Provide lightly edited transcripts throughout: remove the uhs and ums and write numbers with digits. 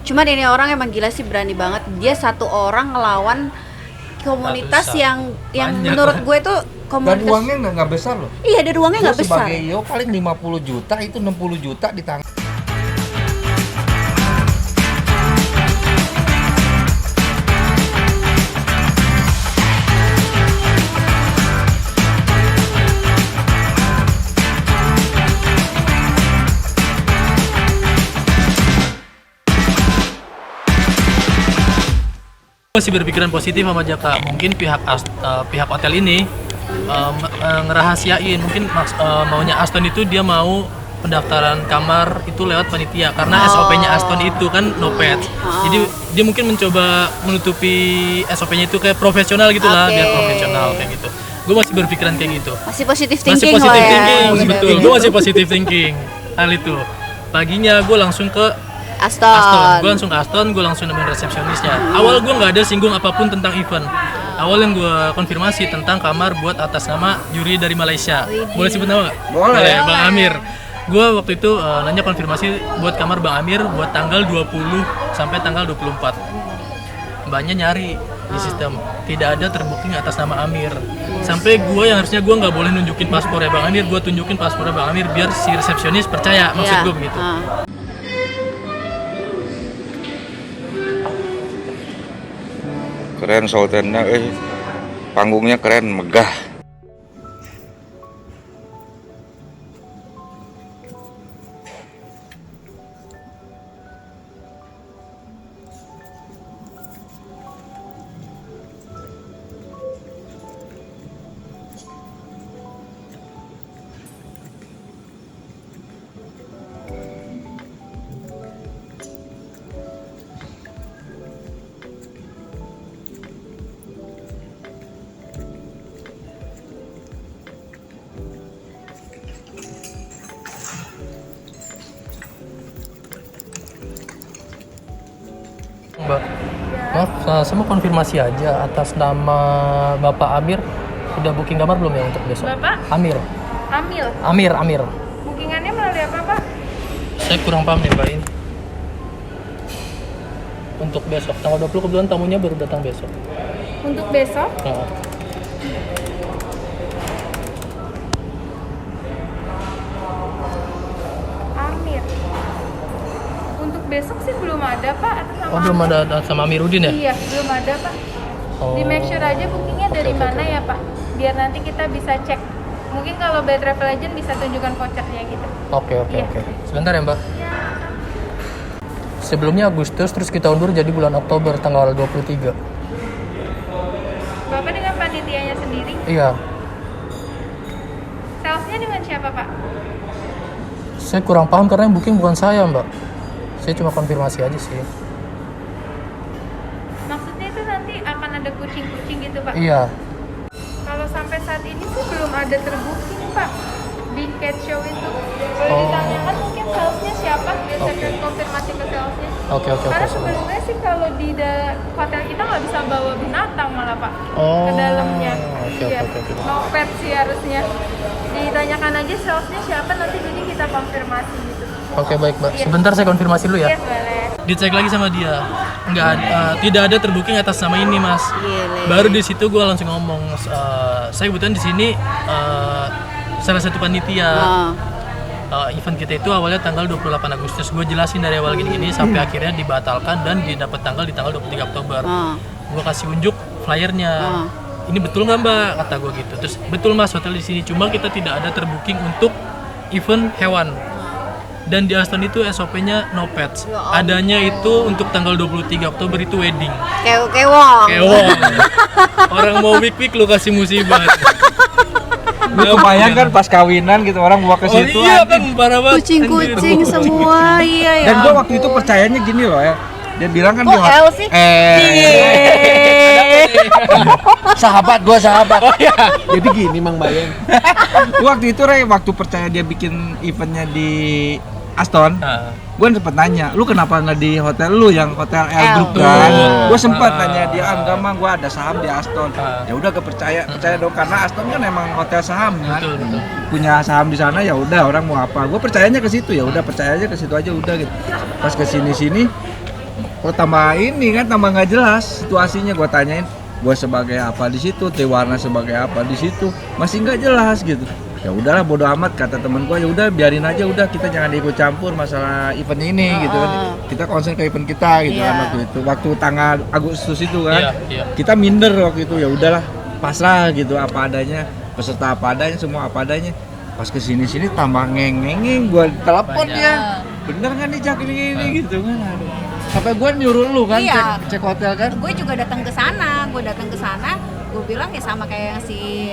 Cuman ini orang emang gila sih, berani banget. Dia satu orang ngelawan komunitas yang banyak menurut gue tuh Dan komunitas. uangnya nggak besar loh. Iya, dan uangnya nggak besar. Sebagai yo paling 50 juta, itu 60 juta di tangan. Masih berpikiran positif sama Jaka. Mungkin pihak hotel ini ngerahasiain, mungkin maunya Aston itu dia mau pendaftaran kamar itu lewat panitia karena SOP-nya Aston itu kan no pets. Jadi dia mungkin mencoba menutupi SOP-nya itu kayak profesional gitu lah, biar profesional kayak gitu. Gue masih berpikiran kayak gitu. Masih positif Masih thinking positif lah ya. thinking, betul. Gue masih positif thinking. Hal itu. Paginya gue langsung ke Aston. Gue langsung ke Aston, gue langsung nemuin resepsionisnya. Awal gue nggak ada singgung apapun tentang event. Awal yang gue konfirmasi tentang kamar buat atas nama juri dari Malaysia. Boleh sebut nama nggak? Boleh. Bang Amir. Gue waktu itu nanya konfirmasi buat kamar Bang Amir buat tanggal 20 sampai tanggal 24. Mbaknya nyari di sistem, tidak ada terbooking atas nama Amir. Sampai gue yang harusnya gue nggak boleh nunjukin paspornya Bang Amir, gue tunjukin paspornya Bang Amir biar si resepsionis percaya, maksud gue begitu. Keren Sultannya, panggungnya keren, megah. Mbak, maaf, saya mau konfirmasi aja atas nama Bapak Amir, udah booking kamar belum ya untuk besok? Bapak? Amir. Amir. Bookingannya melalui apa, Pak? Saya kurang paham nih Mbak ini. Untuk besok, tanggal 20 kebetulan tamunya baru datang besok. Untuk besok? Nah, Amir. Untuk besok sih belum ada, Pak. Atas nama belum ada sama Amiruddin ya? Iya, belum ada, Pak. Di make sure aja bookingnya dari mana ya, Pak? Biar nanti kita bisa cek. Mungkin kalau by travel agent bisa tunjukkan vouchernya gitu. Oke. Iya. Sebentar ya Mbak. Sebelumnya Agustus, terus kita undur jadi bulan Oktober tanggal 23. Bapak dengan panitianya sendiri? Iya. Salesnya dengan siapa, Pak? Saya kurang paham karena yang booking bukan saya Mbak. Saya cuma konfirmasi aja sih. Maksudnya itu nanti akan ada kucing-kucing gitu, Pak? Iya. Kalau sampai saat ini sih belum ada terbooking, Pak, di cat show itu. Boleh ditanyakan mungkin salesnya siapa, biar saya akan konfirmasi ke salesnya. Oke. Karena sebenarnya sih kalau di hotel kita nggak bisa bawa binatang malah, Pak, Oh, ke dalamnya. oke. No pet sih harusnya. Ditanyakan aja salesnya siapa, nanti jadi kita konfirmasi gitu. Oke, baik Mbak. Iya. Sebentar saya konfirmasi dulu ya. Yes, boleh. Dicek lagi sama dia. Tidak ada terbooking atas nama ini Mas. Gile. Baru di situ gue langsung ngomong, saya kebetulan di sini salah satu panitia. Event kita itu awalnya tanggal 28 Agustus. Gue jelasin dari awal gini-gini sampai akhirnya dibatalkan dan didapat tanggal di tanggal 23 Oktober. Gue kasih unjuk flyernya. Ini betul nggak Mbak? Kata gue gitu. Terus betul Mas, hotel di sini. Cuma kita tidak ada terbooking untuk event hewan. Dan di Aston itu SOP-nya no pets. Adanya itu untuk tanggal 23 Oktober itu wedding. Kewong. Orang mau week lu kasih musibah. Lu kebayang kan pas kawinan gitu orang bawa ke situ. Iya kan, parah banget. Kucing-kucing semua, iya ya. Dan gua waktu itu percayanya gini loh ya. Dia bilang kan Kok L sih? Sahabat. Jadi gini Mang Bayang. Waktu itu waktu percaya dia bikin eventnya di Aston, gue sempet nanya, lu kenapa nggak di hotel lu yang hotel L Group kan? Gue sempet nanya dia, enggak mah gue ada saham di Aston. Ya udah percaya dong karena Aston kan emang hotel saham kan, Betul. punya saham di sana ya udah orang mau apa, gue percayanya ke situ ya udah percaya aja ke situ aja udah gitu. Pas ke sini kok tambah ini kan tambah nggak jelas situasinya. Gue tanyain gue sebagai apa di situ, Tiwarna sebagai apa di situ, masih nggak jelas gitu. Ya udahlah bodo amat kata temen gue, ya udah biarin aja, udah kita jangan ikut campur masalah event ini gitu kan. Kita konsen ke event kita gitu kan waktu itu. Waktu tanggal Agustus itu kan. Kita minder waktu itu, ya udahlah pasrah gitu apa adanya, peserta apa adanya, semua apa adanya. Pas kesini tambah ngeng-ngeng, gue telepon dia, bener kan nih Cak ini gitu kan, aduh. Sampai gue nyuruh lu kan cek hotel kan. Gue juga datang ke sana, gue bilang ya sama kayak yang si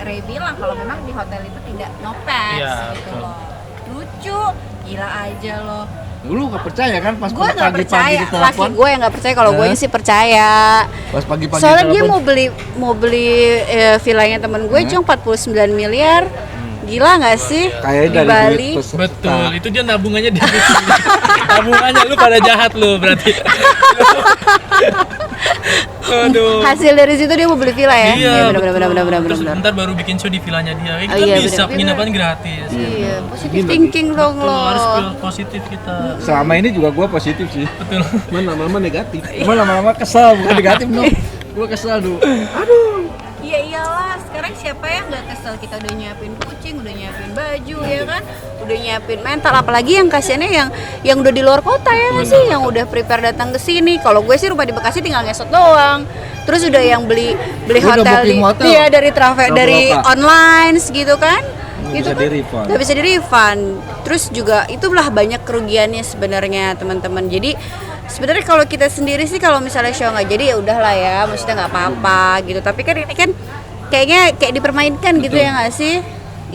Ray bilang, kalau memang di hotel itu tidak no pets gitu loh. Lucu, gila aja loh. Lu gak percaya kan pas gue nggak pagi-pagi percaya, ditelepon? laki gue yang nggak percaya, kalau gue sih percaya. Pas pagi-pagi soalnya dia telepon, mau beli villanya temen gue cuma 49 miliar. Gila nggak sih? Kayaknya di dari Bali. duit peserta. Betul, itu dia nabungannya di tabungannya. Lu pada jahat lu berarti. Aduh. Hasil dari situ dia mau beli villa ya? Iya, benar. Terus bentar baru bikin show di villanya dia. Kita iya, bisa bener. penginapan gratis. Iya, positive thinking dong Betul, lo. harus positif kita. Selama ini juga gue positif sih. Betul. Cuman lama-lama negatif. Cuman lama-lama kesel, bukan negatif dong. Gue kesel dulu. Iya iyalah, sekarang siapa yang nggak kesel? Kita udah nyiapin kucing, udah nyiapin baju ya kan, udah nyiapin mental, apalagi yang kasiannya yang udah di luar kota ya nggak sih, yang udah prepare datang ke sini. Kalau gue sih rumah di Bekasi tinggal ngesot doang. Terus udah yang beli Udah hotel booking hotel. iya dari dari Traveloka. online gitu kan. Nggak Gitu bisa kan di-refund. nggak bisa di refund. Terus juga itulah banyak kerugiannya sebenarnya teman-teman. Jadi sebenarnya kalau kita sendiri sih kalau misalnya show nggak jadi ya udahlah ya, maksudnya nggak apa-apa gitu. Tapi kan ini kan kayaknya kayak dipermainkan gitu ya nggak sih?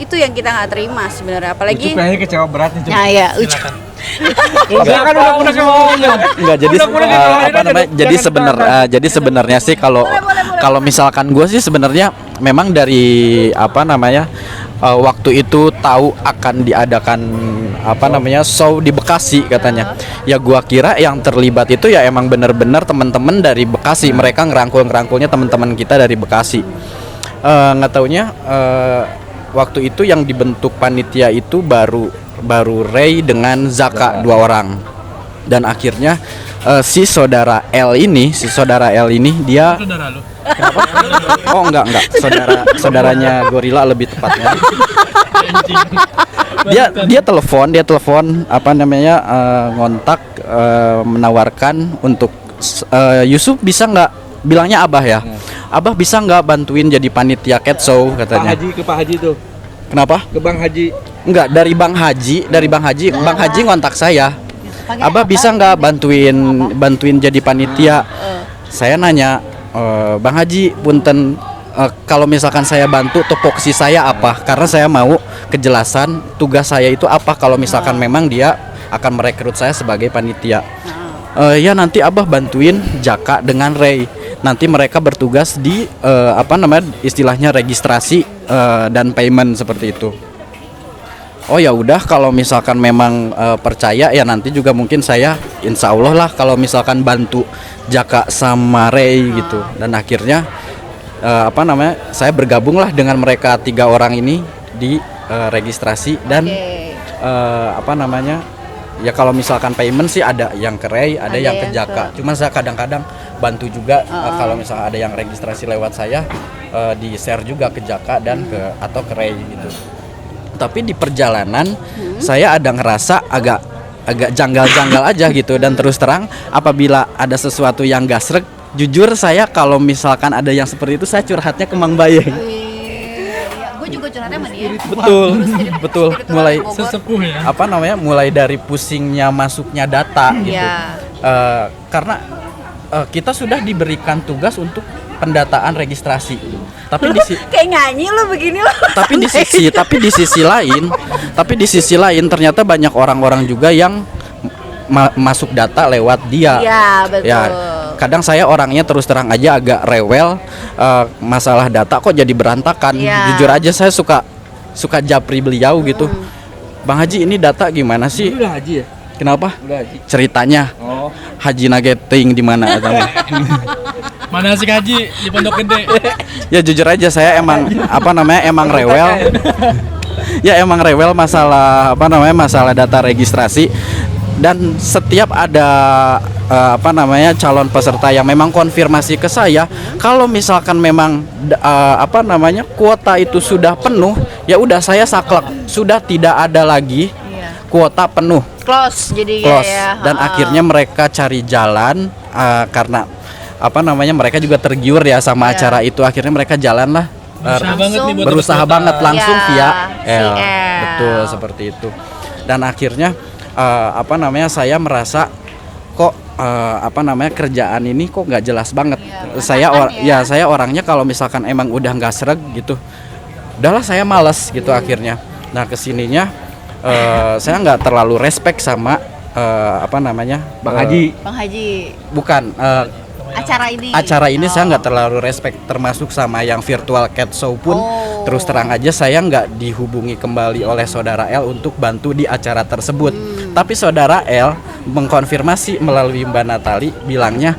Itu yang kita nggak terima sebenarnya. Apalagi Itu kayaknya kecewa berat nih. nah ya Silakan. Enggak kan udah ngomongnya. Enggak, jadi apa namanya? Jadi sebenarnya sih kalau misalkan gue sih sebenarnya memang dari apa namanya? Waktu itu tahu akan diadakan apa namanya show di Bekasi katanya. Ya gua kira yang terlibat itu ya emang bener-bener teman-teman dari Bekasi. Mereka ngerangkul-ngerangkulnya teman-teman kita dari Bekasi. Nggak taunya waktu itu yang dibentuk panitia itu baru Ray dengan Zaka, 2 orang. Dan akhirnya si saudara L ini dia Saudara lu. oh enggak saudaranya Gorila lebih tepatnya. dia telepon apa namanya ngontak menawarkan untuk Yusuf bisa nggak, bilangnya Abah ya, Abah bisa nggak bantuin jadi panitia cat show katanya. Ke Pak Haji tuh. Kenapa? Ke Bang Haji. Enggak, dari Bang Haji ngontak saya. Abah bisa nggak bantuin jadi panitia? Saya nanya, Bang Haji, punten, kalau misalkan saya bantu, topoksi saya apa? Karena saya mau kejelasan tugas saya itu apa kalau misalkan memang dia akan merekrut saya sebagai panitia. Ya nanti Abah bantuin Jaka dengan Ray. Nanti mereka bertugas di apa namanya istilahnya registrasi dan payment seperti itu. Oh ya udah, kalau misalkan memang percaya ya nanti juga mungkin saya insya Allah lah kalau misalkan bantu Jaka sama Ray gitu. Dan akhirnya apa namanya saya bergabung lah dengan mereka 3 orang ini di registrasi dan apa namanya ya kalau misalkan payment sih ada yang ke Ray, ada yang ke Jaka. Cuma saya kadang-kadang bantu juga kalau misalnya ada yang registrasi lewat saya di share juga ke Jaka dan atau ke Ray gitu. Tapi di perjalanan saya ada ngerasa agak janggal-janggal aja gitu. Dan terus terang apabila ada sesuatu yang gak sreg, jujur saya kalau misalkan ada yang seperti itu saya curhatnya ke Mang Bayeng. gue juga curhatnya sama dia. Betul mulai Sesepuh ya. apa namanya mulai dari pusingnya masuknya data gitu. Karena kita sudah diberikan tugas untuk pendataan registrasi. Tapi Kayak nyanyi lo begini lo. tapi di sisi lain ternyata banyak orang-orang juga yang masuk data lewat dia. Iya betul. Ya, kadang saya orangnya terus terang aja agak rewel, masalah data kok jadi berantakan. Jujur aja saya suka japri beliau gitu. Bang Haji, ini data gimana sih? Udah Haji ya? Kenapa? Udah Haji. Ceritanya. Oh. Haji Nageting di mana? Mana sih Haji di Pondok Gede? Ya jujur aja saya emang emang rewel. Ya emang rewel masalah masalah data registrasi. dan setiap ada calon peserta yang memang konfirmasi ke saya, kalau misalkan memang kuota itu sudah penuh, ya udah saya saklek, sudah tidak ada lagi kuota penuh, Close jadi close. ya. Dan akhirnya mereka cari jalan, karena mereka juga tergiur ya sama acara itu, akhirnya mereka jalan lah. Berusaha banget nih buat Berusaha dapet banget kuota. langsung Ya, via si L. L. Betul seperti itu. Dan akhirnya saya merasa kok kerjaan ini kok nggak jelas banget. Saya orangnya kalau misalkan emang udah nggak sreg gitu, udahlah saya malas gitu akhirnya. Nah kesininya saya nggak terlalu respect sama Bang Haji. Bang Haji, bukan acara ini. saya nggak terlalu respect, termasuk sama yang virtual cat show pun. Terus terang aja saya nggak dihubungi kembali oleh saudara L untuk bantu di acara tersebut. Tapi saudara L mengkonfirmasi melalui Mbak Natali, bilangnya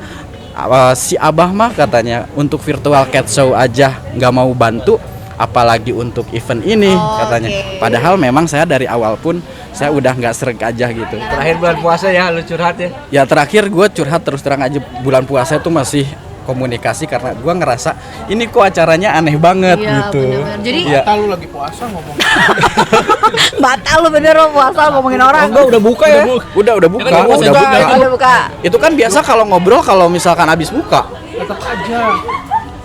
si Abah mah katanya untuk virtual cat show aja nggak mau bantu, apalagi untuk event ini katanya. Oke. Padahal memang saya dari awal pun saya udah nggak sreg aja gitu. Terakhir bulan puasa ya lu curhat ya. Ya terakhir gue curhat terus terang aja, bulan puasa itu masih komunikasi karena gue ngerasa ini kok acaranya aneh banget gitu. Bener-bener. Jadi Iya. Lu lagi puasa ngomong. batal lu bener lo puasa ngomongin orang. Enggak udah buka ya. Udah buka, kan udah udah buka. buka. Udah buka. Itu kan biasa kalau ngobrol kalau misalkan habis buka. Tetap aja.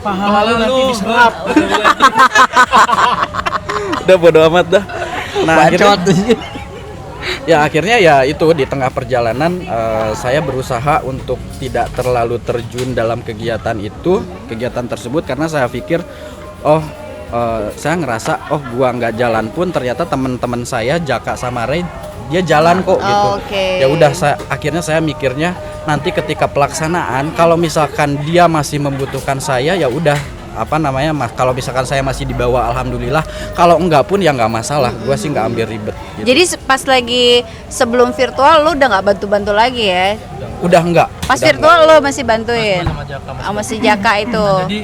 Pahala lu nanti diserap. Udah bodo amat dah. Nah, Bacot. akhirnya ya itu di tengah perjalanan saya berusaha untuk tidak terlalu terjun dalam kegiatan tersebut karena saya pikir saya ngerasa gua nggak jalan pun ternyata teman-teman saya Jaka sama Ray dia jalan kok gitu. Oke. Ya udah akhirnya saya mikirnya nanti ketika pelaksanaan kalau misalkan dia masih membutuhkan saya ya udah kalau misalkan saya masih dibawa alhamdulillah, kalau enggak pun ya nggak masalah, gue sih nggak ambil ribet gitu. Jadi pas lagi sebelum virtual lu udah nggak bantu-bantu lagi ya? Udah enggak. Pas Udah virtual lu masih bantuin? Sama Jaka masih. Sama si Jaka itu. Jadi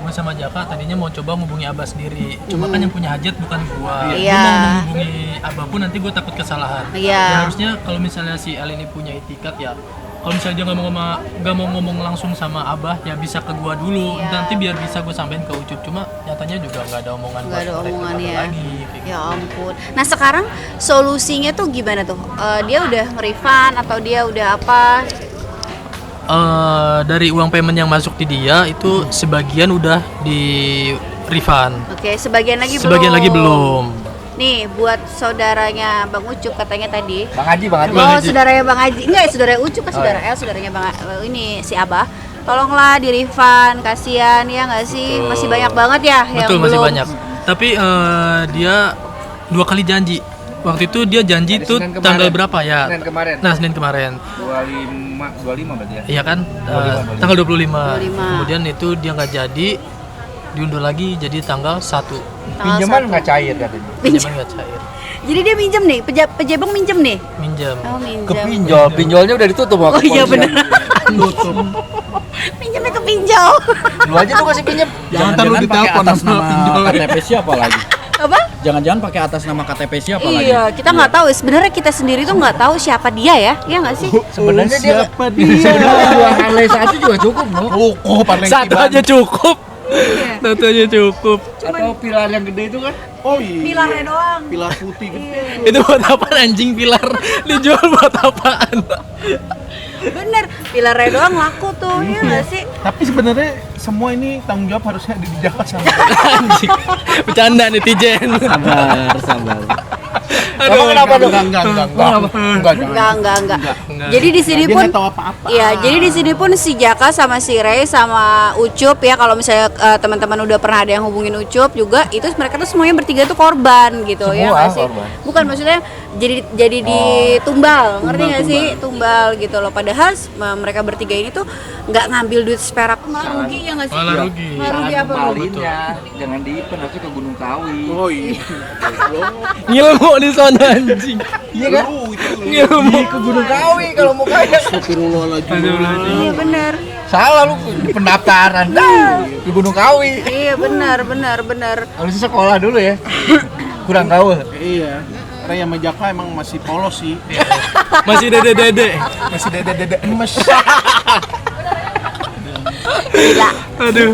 gue sama Jaka tadinya mau coba ngubungi Abah sendiri. Cuma kan yang punya hajat bukan gua. Iya. Gua mau menghubungi Abah pun nanti gue takut kesalahan. Iya. Ya harusnya kalau misalnya si El ini punya etikat ya. Kalau misalnya dia nggak mau ngomong langsung sama Abah ya bisa ke gua dulu. Iya. Nanti biar bisa gue sampein ke Ucup. Cuma nyatanya juga nggak ada omongan. Nggak ada buat mereka omongan ya. lagi. Kayak Ya ampun. Nah sekarang solusinya tuh gimana tuh? Dia udah nge-refund atau dia udah apa? Dari uang payment yang masuk di dia itu sebagian udah di refund. Oke, sebagian lagi Sebagian lagi belum. Nih buat saudaranya Bang Ucup katanya tadi. Bang Haji. Oh, saudaranya Bang Haji. Enggak, saudara Ucup kan saudara El, saudaranya Bang ini si Abah. Tolonglah di refund, kasihan ya nggak sih? Masih banyak banget ya yang Betul, masih belum. banyak. Tapi dia 2 kali janji. Waktu itu dia janji Hari tuh Senin kemarin. tanggal berapa ya? Senin kemarin. Nah, Senin kemarin. 25 berarti ya. Iya kan? 25. Tanggal 25. 25. Kemudian itu dia nggak jadi, diundur lagi jadi tanggal 1. Pinjaman nggak cair katanya. Pinjaman nggak cair. Jadi dia minjem nih, pejabang minjem nih. Minjam. Oh, minjem. Ke pinjol, pinjolnya udah ditutup sama Oh iya kepolisian. benar. Minjemnya ke pinjol. Lu aja tuh kasih pinjam. Jangan-jangan pakai atas nama pinjol. KTP siapa lagi? Apa? Jangan-jangan pakai atas nama KTP siapa lagi? Iya, kita nggak tahu. Sebenarnya kita sendiri tuh nggak tahu siapa dia ya, ya nggak sih? Sebenarnya dia sebenarnya dua Harley satu juga cukup loh. Oh, paling Satu aja cukup. Satu aja cukup. Atau pilar yang gede itu kan? Oh iya. Pilarnya doang. Pilar putih gede. Itu buat apa anjing pilar? Dijual buat apaan? Bener, pilarnya doang laku tuh, ya nggak sih? Tapi sebenarnya semua ini tanggung jawab harusnya dijaga sama Anjing. Bercanda netizen. Sabar. Emang kenapa tuh? enggak. Enggak. Jadi di sini Dia pun nggak tahu apa-apa. Iya, jadi di sini pun si Jaka sama si Ray sama Ucup ya, kalau misalnya teman-teman udah pernah ada yang hubungin Ucup juga, itu mereka tuh semuanya bertiga tuh korban gitu ya Semua nggak sih? korban. Bukan maksudnya jadi ditumbal, ngerti nggak sih? Tumbal gitu loh. Padahal mereka bertiga ini tuh nggak ngambil duit seperak, malah rugi ya nggak sih? Malah rugi. Malah rugi apa? Kembalinya jangan di event harusnya ke Gunung Kawi. Oh iya. Ngilmu di sana anjing. Iya kan? Ngilmu. Ke Gunung Kawi kalau mau kaya. Iya benar. Salah lu di pendaftaran. Ke Gunung Kawi. Iya benar. Harusnya sekolah dulu ya. Kurang gaul. Iya. Ray sama Jaka emang masih polos sih. Masih dede-dede. Masih dede-dede emes. Gila. Aduh.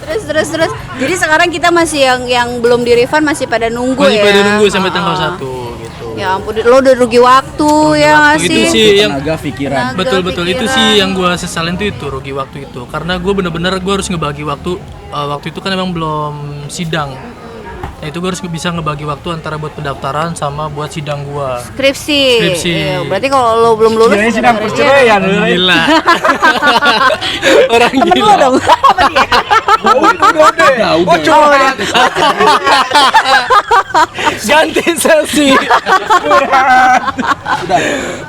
Terus. Jadi sekarang kita masih yang belum di refund masih pada nunggu Masih ya. pada nunggu sampai tanggal Ah. 1 gitu. Ya ampun, lo udah rugi waktu ya nggak Itu sih? sih yang Tenaga pikiran. Tenaga betul itu pikiran. sih yang gue sesalin tuh itu rugi waktu itu karena gue bener-bener gue harus ngebagi waktu waktu itu kan emang belum sidang. Nah itu gue harus bisa ngebagi waktu antara buat pendaftaran sama buat sidang gue. Skripsi. Skripsi. Iya, berarti kalau lo belum lulus Kirain sidang gara-gara perceraian. Gila. Orang temen lo gila. dong. Apa dia? Oh, curhat. Ganti sesi.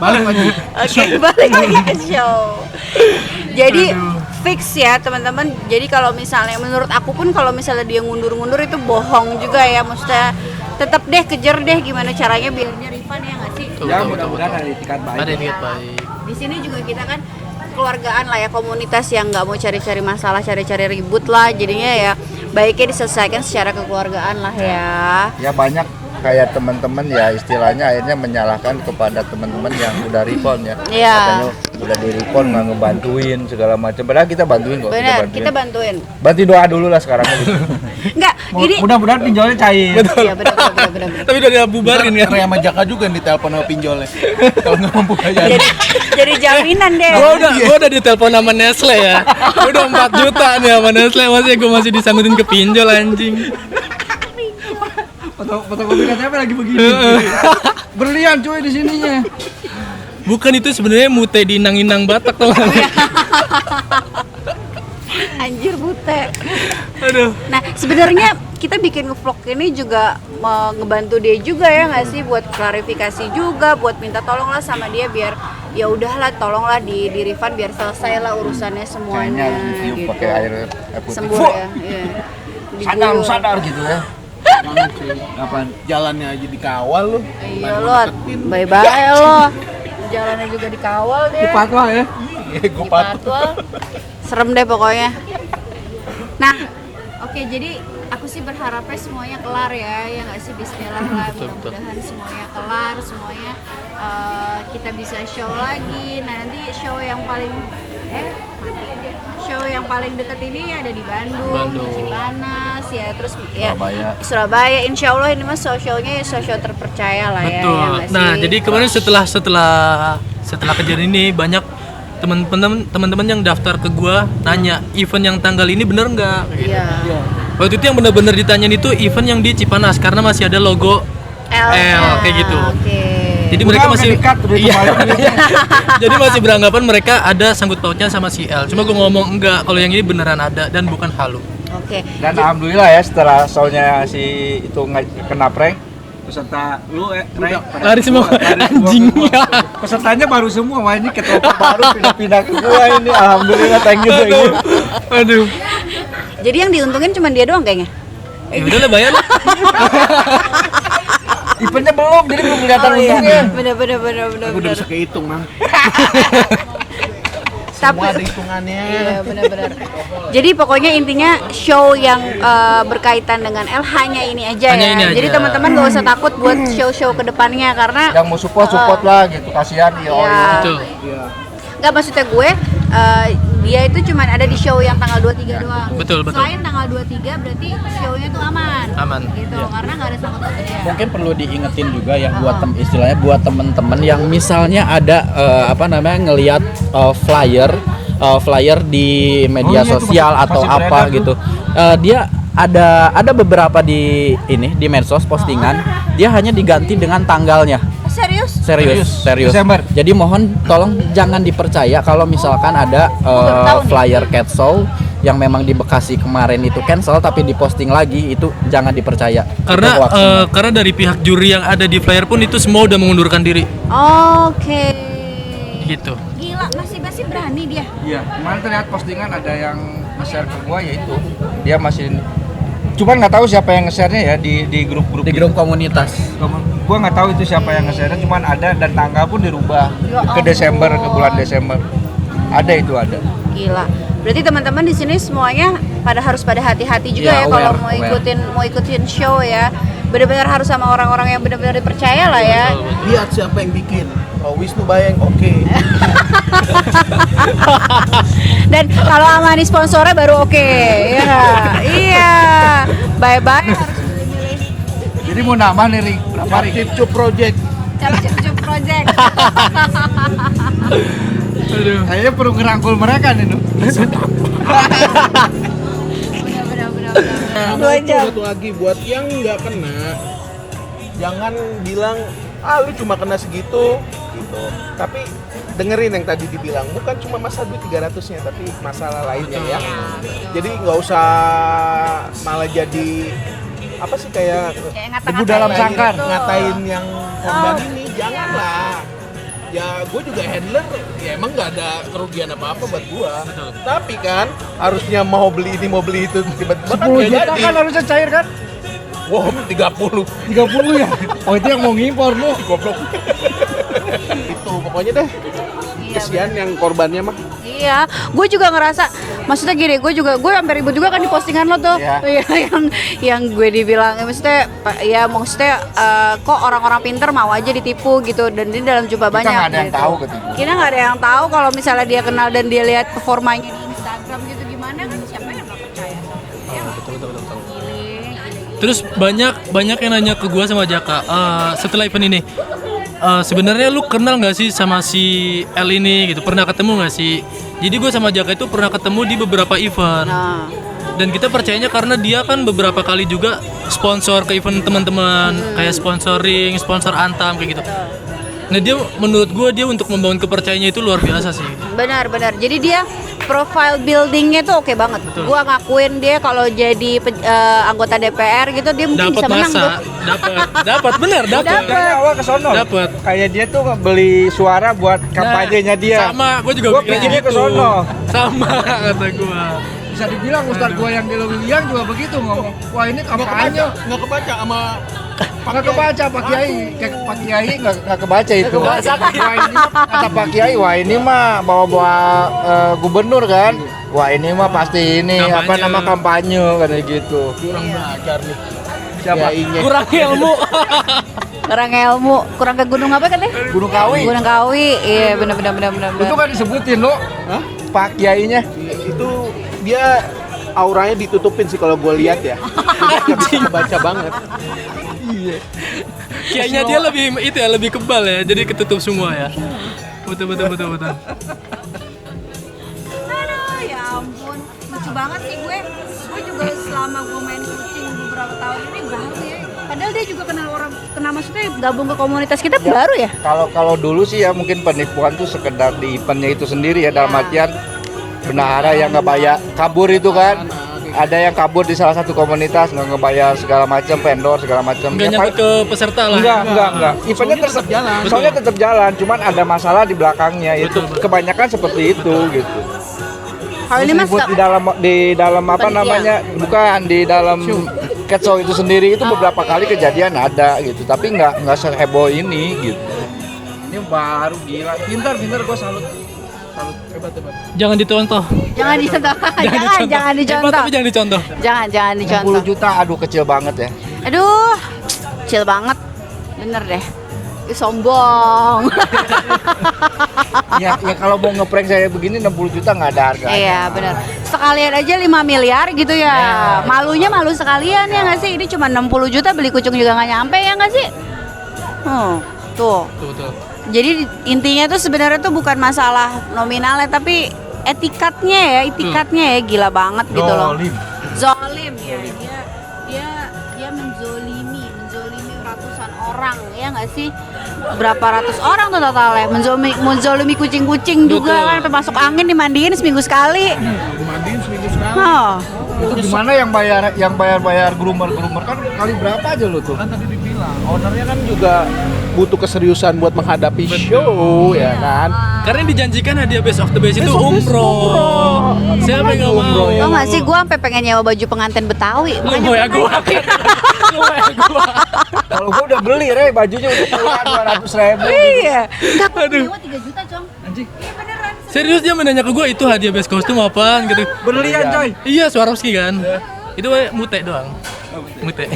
Balik lagi. Oke, balik lagi ke show. Jadi fix ya teman-teman. Jadi kalau misalnya menurut aku pun kalau misalnya dia ngundur-ngundur itu bohong juga ya. Maksudnya tetap deh kejar deh gimana caranya biarnya refund ya nggak sih? Ya mudah-mudahan ada itikat baik. Ada niat baik. Di sini juga kita kan keluargaan lah ya, komunitas yang nggak mau cari-cari masalah, cari-cari ribut lah. Jadinya ya baiknya diselesaikan secara kekeluargaan lah ya. Ya banyak kayak teman-teman ya istilahnya akhirnya menyalahkan kepada teman-teman yang udah refund ya. Iya. Katanya udah di refund nggak ngebantuin segala macam. Padahal kita bantuin kok. Benar, kita bantuin. Bantu doa dulu lah sekarang. Enggak, ini Mudah-mudahan pinjolnya cair. iya benar. Tapi udah dibubarin kan. Ray sama Jaka juga yang ditelepon sama pinjolnya. Kalau nggak mampu bayar. Jadi jaminan deh. Gua udah ditelepon sama Nestle ya. Udah 4 juta nih sama Nestle, masih disangkutin ke pinjol anjing. Fotokopi KTP lagi begini. Berlian cuy di sininya. Bukan itu sebenarnya mute di inang-inang Batak tau gak? Anjir bute. Aduh. Nah, sebenarnya kita bikin vlog ini juga mau ngebantu dia juga ya nggak sih, buat klarifikasi juga, buat minta tolong lah sama dia biar ya udahlah tolonglah di refund biar selesai lah urusannya semuanya Kayaknya ditiup gitu. pakai air putih. Sembuh ya. Iya. Diguyur. Sadar gitu ya. Jangan sih. Apaan? Jalannya aja dikawal lu. Iya lo, bye-bye lo. Jalannya juga dikawal deh. Patwa ya. Iya, gue patut. Patwal. Serem deh pokoknya. Nah, oke jadi aku sih berharapnya semuanya kelar ya nggak sih, bismillah lah, mudah-mudahan semuanya kelar, semuanya kita bisa show lagi. Nah nanti show yang paling show yang paling deket ini ada di Bandung. Cipanas ya, terus ya Surabaya. Insya Allah ini mas show-nya show terpercaya lah ya. Betul. Ya nggak Nah, sih? jadi kemarin setelah kejadian ini banyak teman-teman yang daftar ke gua nanya event yang tanggal ini bener nggak? Gitu. Iya. Waktu itu yang bener-bener ditanyain itu event yang di Cipanas karena masih ada logo L kayak gitu. Oke. Jadi mereka Udah masih di-cut, udah Iya. kembali. Jadi masih beranggapan mereka ada sangkut pautnya sama si L. Cuma gua ngomong enggak, kalau yang ini beneran ada dan bukan halu. Oke. Dan alhamdulillah ya setelah show-nya si itu kena prank, Peserta lu Lari semua anjing. Pesertanya baru semua, wah ini ketua baru pindah-pindah ke gua ini. Alhamdulillah, thank you. Aduh. Jadi yang diuntungin cuma dia doang kayaknya. Ya udah lah bayar lah. Eventnya belum, jadi belum kelihatan untungnya. Bener. Gue udah bisa kehitung, Mang. Tapi Semua ada hitungannya. iya benar. Jadi pokoknya intinya show yang berkaitan dengan L hanya ini aja Hanya ya. ini aja. Jadi teman-teman gak usah takut buat show-show kedepannya karena Yang mau support lah gitu, kasihan ya. ya, Betul. nggak maksudnya gue dia itu cuma ada di show yang tanggal 23 doang. Betul. Selain tanggal 23 berarti show-nya tuh aman. Aman. Gitu, karena nggak ada sangkut pautnya. Mungkin perlu diingetin juga ya buat istilahnya buat temen-temen yang misalnya ada ngelihat flyer di media itu sosial masih atau beredar apa tuh. gitu. Dia ada beberapa di medsos postingan, dia hanya diganti dengan tanggalnya. Serius? Serius. Desember. Jadi mohon tolong jangan dipercaya kalau misalkan ada tahu nih. flyer cat show yang memang di Bekasi kemarin itu cancel tapi diposting lagi, itu jangan dipercaya. Karena Itu hoax semua. karena dari pihak juri yang ada di flyer pun itu semua udah mengundurkan diri. Oke. Gitu. Gila, masih berani dia. Iya, kemarin terlihat postingan ada yang nge-share ke gua yaitu dia masih cuman nggak tahu siapa yang nge-share-nya ya di grup-grup Di grup komunitas. Gua nggak tahu itu siapa yang nge-share, cuman ada dan tanggal pun dirubah Ya ke Desember, ke ampun. bulan Desember. Ada itu ada. Gila. Berarti teman-teman di sini semuanya pada hati-hati juga Iya, ya kalau aware. mau ikutin show ya. benar-benar harus sama orang-orang yang benar-benar dipercaya lah ya. Lihat siapa yang bikin. Oh, Wisnu Bayeng, oke. Dan kalau Amani sponsornya baru oke. Ya, iya. Bye-bye harus milih-milih. Jadi mau nambah nih Rik, berapa Rik? Cipcu Project. Cap-cap project. Kayaknya perlu ngerangkul mereka nih Nuh. Benar-benar. Nah, itu satu lagi buat yang nggak kena, jangan bilang lu cuma kena segitu gitu. Tapi dengerin yang tadi dibilang, bukan cuma masalah duit 300-nya tapi masalah lainnya ya. Jadi nggak usah malah jadi apa sih kayak Debu dalam sangkar. ngatain yang korban ini, janganlah. Ya gue juga handler, ya emang nggak ada kerugian apa-apa buat gue. Tapi kan harusnya mau beli ini mau beli itu tiba-tiba kan 10 nggak juta jadi. kan harusnya cair kan? Wow, 30. 30 ya? Oh itu yang mau ngimpor lu. Goblok. Itu pokoknya deh. Kesian yang korbannya mah. Iya, gue juga ngerasa, maksudnya gini, gue sampai ribut juga kan di postingan lo tuh, Iya. yang gue dibilang, maksudnya kok orang-orang pinter mau aja ditipu gitu, dan ini dalam jumlah banyak. nggak ada yang gitu. tahu gitu. Kita nggak ada yang tahu kalau misalnya dia kenal dan dia lihat performanya di Instagram gitu gimana kan siapa yang nggak percaya? Ya, Betul. Gile. Terus banyak yang nanya ke gua sama Jaka setelah event ini. Sebenarnya lu kenal nggak sih sama si L ini gitu? Pernah ketemu nggak sih? Jadi gue sama Jaka itu pernah ketemu di beberapa event. Nah, Dan kita percayanya karena dia kan beberapa kali juga sponsor ke event teman-teman, kayak sponsoring, sponsor Antam kayak gitu. Nah dia menurut gue dia untuk membangun kepercayaannya itu luar biasa sih. benar. Jadi dia profile buildingnya tuh oke banget. Betul. Gua ngakuin dia kalau jadi anggota DPR gitu dia mungkin Dapat bisa menang tuh. masa, dapat benar dapat. Kayaknya awal ke sono. Dapat. Kayak dia tuh beli suara buat kampanyenya dia. Sama, gue juga Gua mikirnya pikirnya ke gitu. sono. Sama kata gue. Bisa dibilang Ustadz gua yang di Lewiliang juga begitu ngomong. Wah ini kampanye. Nggak kebaca sama Nggak kebaca Pak Kiai. Kayak Pak Kiai nggak kebaca itu. Wah ini kata Pak Kiai, wah ini mah bawa-bawa gubernur kan. Wah ini mah pasti ini Kampanye. apa nama kampanye kayak gitu. kurang belajar nih. Siapa? Kiainya. Kurang ilmu. Kurang ke gunung apa katanya? Gunung Kawi. Gunung Kawi. Iya, benar. Itu kan disebutin lo. Pak Kiainya. Itu dia auranya ditutupin sih kalau gue lihat ya. Nggak baca banget. Kayaknya dia lebih kebal ya, jadi ketutup semua ya. Betul. Aduh, ya ampun. Lucu banget sih gue. Gue juga selama gue main kucing beberapa tahun ini baru ya. Padahal dia juga kenal maksudnya gabung ke komunitas kita baru ya. Kalau dulu sih ya mungkin penipuan tuh sekedar di eventnya itu sendiri ya, dalam artian bendahara yang nggak bayar kabur itu kan. Ada yang kabur di salah satu komunitas nggak ngebayar segala macam, vendor segala macam. Nggak nyangkut ke peserta lah. Enggak. Eventnya tetap jalan. Soalnya tetap jalan, cuman ada masalah di belakangnya. Itu Betul. kebanyakan seperti itu gitu. Kalau ini mas Ribut di dalam apa Panitia. namanya? Bukan di dalam Ketso itu sendiri itu beberapa kali kejadian ada gitu, tapi nggak seheboh ini gitu. Ini baru gila, pintar gue salut hebat. Jangan dicontoh. jangan dicontoh. jangan Hebat dicontoh. tapi jangan dicontoh. Jangan 60 dicontoh. juta, aduh kecil banget ya. Aduh, kecil banget. Bener deh. Ih, sombong. ya kalau mau ngeprank saya begini 60 juta nggak ada harganya. Iya, bener. Sekalian aja 5 miliar gitu ya. Malunya malu sekalian ya nggak sih? Ini cuma 60 juta beli kucing juga nggak nyampe ya nggak sih? Tuh. Betul. Jadi intinya tuh sebenarnya tuh bukan masalah nominalnya tapi etikatnya ya gila banget gitu loh. Zolim ya, dia menzolimi ratusan orang ya nggak sih? Berapa ratus orang tuh totalnya menzolimi kucing-kucing juga Betul. kan, sampai masuk angin dimandiin seminggu sekali. Dimandiin seminggu sekali. Oh, Itu gimana yang bayar groomer kan kali berapa aja lo tuh? Kan tadi dibilang, ownernya kan juga butuh keseriusan buat menghadapi show ya kan. Karena yang dijanjikan hadiah best of the best itu umroh. Siapa yang nggak mau? tau nggak sih gue sampai pengen nyewa baju pengantin Betawi. Lu mau ya gua? Lu mau ya gua? Kalau gua udah beli bajunya udah puluhan 200.000. Iya, nggak nyewa 3 juta cong. Anjing. Iya beneran. Serius dia menanya ke gua itu hadiah best kostum apaan gitu. Berlian coy. Iya, Swarovski kan. Itu mute doang. Mute.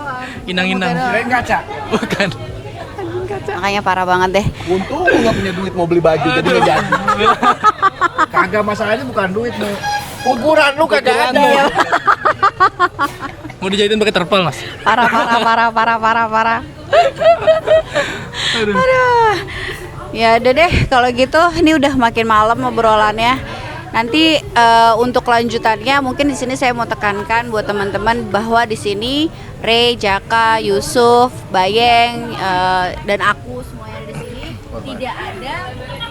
doang. Inang-inang. Kirain kaca. Bukan. Makanya parah banget deh. Untung lu nggak punya duit mau beli baju jadi nggak jadi. Kagak, masalahnya bukan duit nih. Ukuran lu kagak ada. Mau dijahitin pakai terpal, Mas. Parah. Aduh. Ya udah deh kalau gitu, ini udah makin malam obrolannya. Nanti untuk kelanjutannya mungkin di sini saya mau tekankan buat teman-teman bahwa di sini Ray, Jaka, Yusuf, Bayeng dan aku semuanya ada di sini tidak ada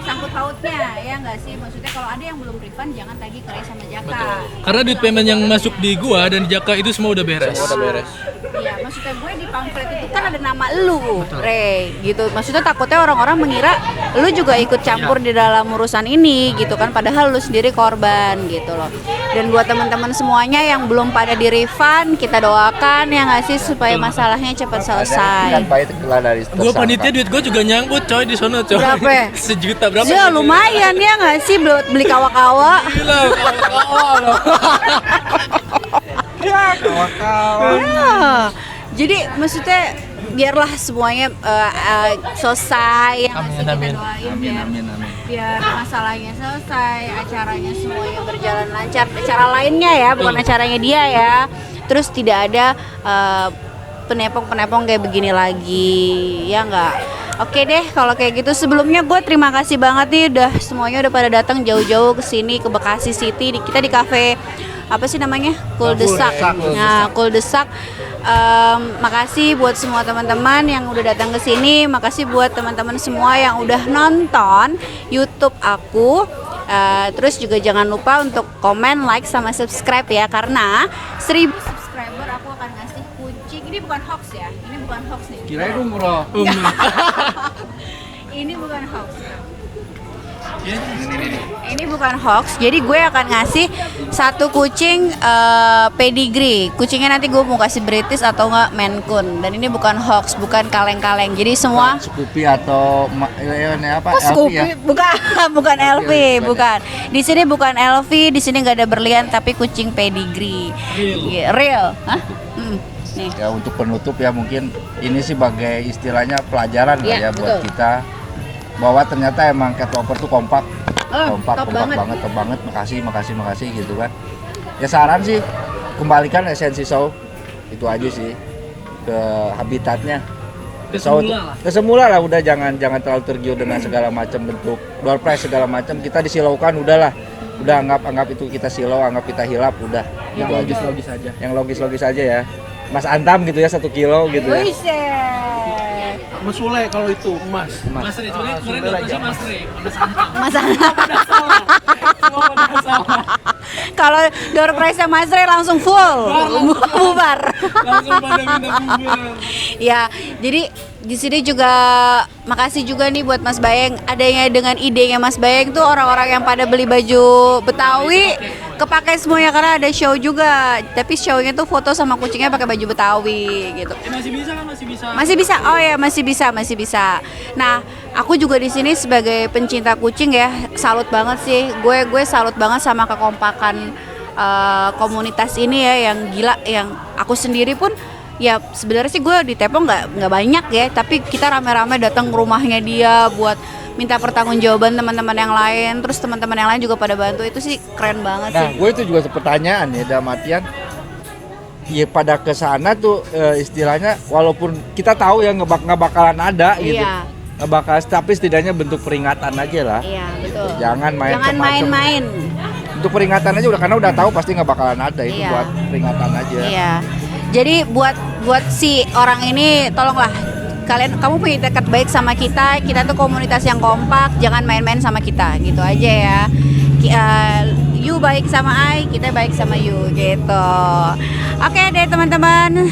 sangkut pautnya, ya nggak sih? Maksudnya kalau ada yang belum refund jangan tagih ke Ray sama Jaka. Karena duit payment yang masuk di gua dan di Jaka itu semua udah beres. Iya, maksudnya gue di pamflet itu kan ada nama lu, Ray, gitu. Maksudnya takutnya orang-orang mengira lu juga ikut campur di dalam urusan ini, gitu kan. Padahal lu sendiri korban, gitu loh. Dan buat teman-teman semuanya yang belum pada di refund, kita doakan ya nggak sih supaya masalahnya cepat selesai. Kan baik telah dari Gua panitia duit gua juga nyangkut coy di sono coy. Berapa? 1 juta berapa? Ya lumayan ya nggak sih buat beli kawa-kawa. Gila, kawan-kawan loh. Kawan-kawan. Ya. Jadi maksudnya biarlah semuanya selesai, yang Amin, kita amin. doain biar masalahnya selesai, acaranya semuanya berjalan lancar, acara lainnya ya, bukan acaranya dia ya. Terus tidak ada penepong-penepong kayak begini lagi, ya nggak? Oke deh, kalau kayak gitu sebelumnya gue terima kasih banget nih semuanya udah pada datang jauh-jauh ke sini ke Bekasi City. Kita di cafe apa sih namanya? Kuldesak. Nah, Kuldesak. Makasih buat semua teman-teman yang udah datang ke sini. Makasih buat teman-teman semua yang udah nonton YouTube aku. Terus juga jangan lupa untuk komen, like, sama subscribe ya, karena 1000 subscriber aku akan ngasih kucing. Ini bukan hoax ya, ini bukan hoax nih. Kirain umroh. Ini bukan hoax. Ini bukan hoax. Jadi gue akan ngasih satu kucing pedigree. Kucingnya nanti gue mau kasih British atau enggak Maine Coon. Dan ini bukan hoax, bukan kaleng-kaleng. Jadi semua Scoopy atau ini apa? oh, LV Scoopy, ya? bukan LV, bukan. Di sini bukan LV, di sini nggak ada berlian tapi kucing pedigree. Real. Hah? Nih. Ya untuk penutup ya mungkin ini sih sebagai istilahnya pelajaran lah Iya, ya buat betul. kita bahwa ternyata emang cat lover tuh kompak Top banget. makasih gitu kan. Ya saran sih kembalikan esensi show itu aja sih ke habitatnya. Ke semula lah udah jangan terlalu tergiur dengan segala macam bentuk door prize segala macam. Kita disilaukan udahlah. Udah anggap itu kita silau, anggap kita hilap udah. Yang Gitu aja. logis-logis aja. Yang logis-logis aja ya. Mas Antam gitu ya 1 kilo gitu ya. Buset. Mas Sule kalau itu emas. Mas Rey, kemarin datang Mas Rey. Masa kalau door prize-nya Mas Ray langsung full, bubar. Langsung pada minta bubar. Ya, jadi di sini juga makasih juga nih buat Mas Bayeng. Adanya dengan idenya Mas Bayeng tuh orang-orang yang pada beli baju Betawi kepake semuanya karena ada show juga. Tapi show-nya tuh foto sama kucingnya pakai baju Betawi gitu. Masih bisa kan? Masih bisa. Masih bisa. Oh ya, masih bisa. Nah, aku juga di sini sebagai pencinta kucing ya, salut banget sih. Gue salut banget sama kekompakan komunitas ini ya yang gila, yang aku sendiri pun ya sebenarnya sih gue di Tepong nggak banyak ya, tapi kita rame-rame datang ke rumahnya dia buat minta pertanggungjawaban teman-teman yang lain, terus teman-teman yang lain juga pada bantu. Itu sih keren banget Nah, sih. gue itu juga pertanyaan ya dalam artian ya pada kesana tuh istilahnya walaupun kita tahu ya nggak bakalan ada gitu. Iya. Nggak bakal, tapi setidaknya bentuk peringatan aja lah. Iya, betul. Jangan macam-macam. main-main. Untuk peringatan aja udah, karena udah tahu pasti nggak bakalan ada, itu Iya. buat peringatan aja. Iya. Jadi buat si orang ini tolonglah kamu punya dekat baik sama kita tuh komunitas yang kompak, jangan main-main sama kita, gitu aja ya. You baik sama I, kita baik sama you, gitu. Oke deh teman-teman,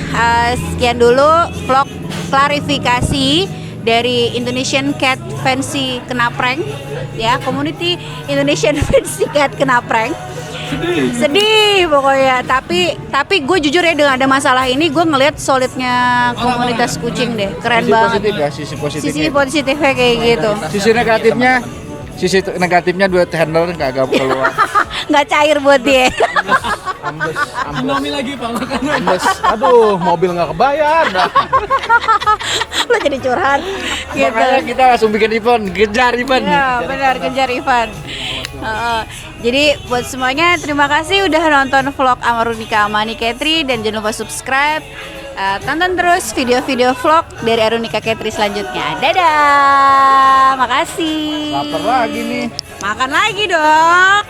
sekian dulu vlog klarifikasi dari Indonesian Cat Fancy Kena Prank ya, community Indonesian Fancy Cat Kena Prank. Sedih pokoknya, tapi gue jujur ya dengan ada masalah ini gue ngelihat solidnya komunitas kucing deh, keren Sisi banget. positif ya, sisi positifnya. Sisi positifnya kayak gitu. Sisi negatifnya sisi negatifnya duit handler kagak keluar. Nggak cair buat dia. Ambes. Indomie lagi Pak makanan. Ambes. Aduh, mobil nggak kebayar dah. Lo jadi curhat gitu. Makanya kita langsung bikin event, kejar event. Ya benar, kejar Ivan. Jadi buat semuanya terima kasih udah nonton vlog Arunika Amani Ketri dan jangan lupa subscribe. Tonton terus video-video vlog dari Arunika Ketri selanjutnya. Dadah, makasih. Lapar lagi nih. Makan lagi dong.